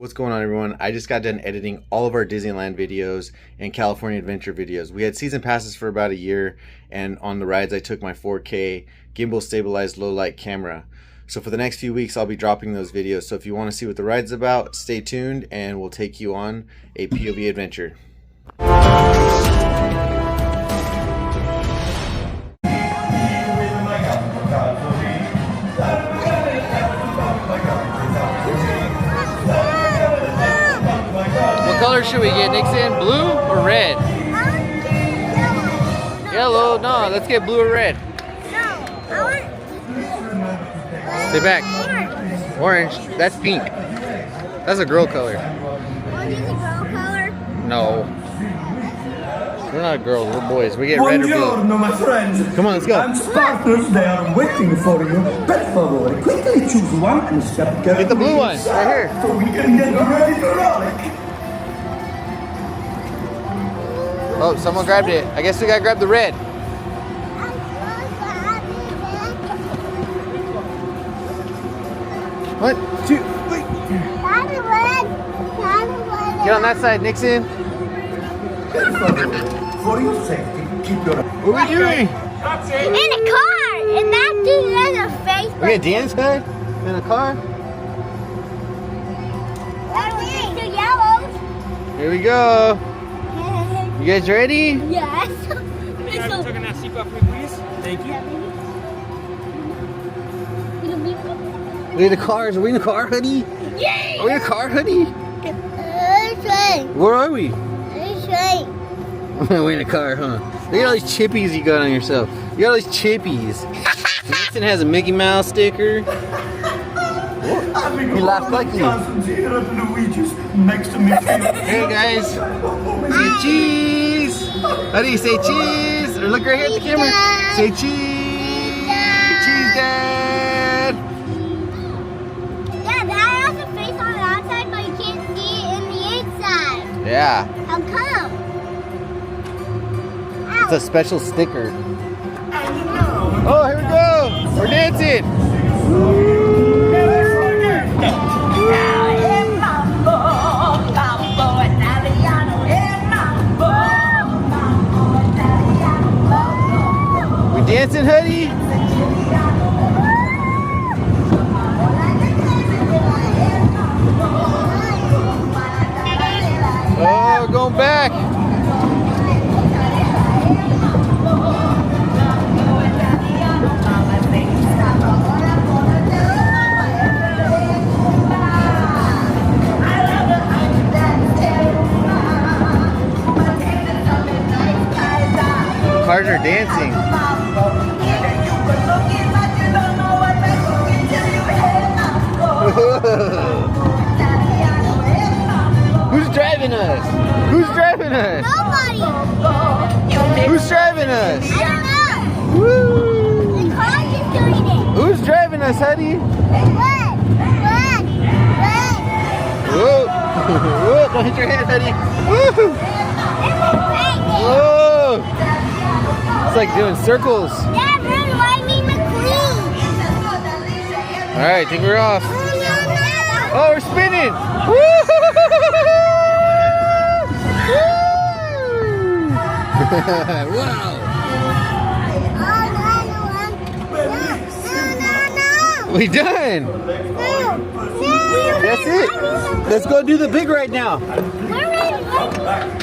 What's going on, everyone? I just got done editing all of our Disneyland videos and California Adventure videos. We had season passes for about a year, and on the rides I took my 4K gimbal stabilized low light camera. So for the next few weeks I'll be dropping those videos. So if you want to see what the ride's about, stay tuned and we'll take you on a POV adventure. What color should we get, Nixon? Blue or red? Yellow. No, let's get blue or red. Stay back. Orange. That's pink. That's a girl color. Orange is a girl color? No. We're not girls, we're boys. We get red or blue. Buongiorno, my friends. Come on, let's go. And partners, they are waiting for you. Per favore, quickly choose one and step Get the blue one, right here. so we can get ready to rollick. Oh, someone grabbed it. I guess we gotta grab the red. One, two, three. Get on that side, Nixon. Per favore, for your safety, keep your... What are we doing? In a car! And that dude has a face. We got Dan's head in a car. Two yellows. Here we go. You guys ready? Yes. Taking that seatbelt for me, please. Thank you. Look at the cars. Are we in the car, hoodie? Yay! Are we in the car, hoodie? That's right. Where are we? That's right. We're in the car, huh? Look at all these chippies you got on yourself. You got all these chippies. Nixon has a Mickey Mouse sticker. He laughed like you. Here at Luigi's, next to me. Hey guys, say cheese. How do you say cheese? Or look right here at the camera. Say cheese. Cheese, Dad. Yeah, that has a face on the outside, but you can't see it in the inside. Yeah, How come? it's a special sticker. Oh, here we go. We're dancing. We dancing, hoodie? Oh, going back. Cars are dancing. Who's driving us? Who's driving us? Nobody. Who's driving us? I don't know. Woo! The car is doing it. Who's driving us, honey? Red. Whoa! Whoa! Don't hit your head, honey. Woo! Whoa! It's like doing circles. Dad, run Lightning McQueen. All right, I think we're off. Oh, Oh, we're spinning! Woo! Wow! no. We done! That's it! Let's go do the big ride now! We're ready.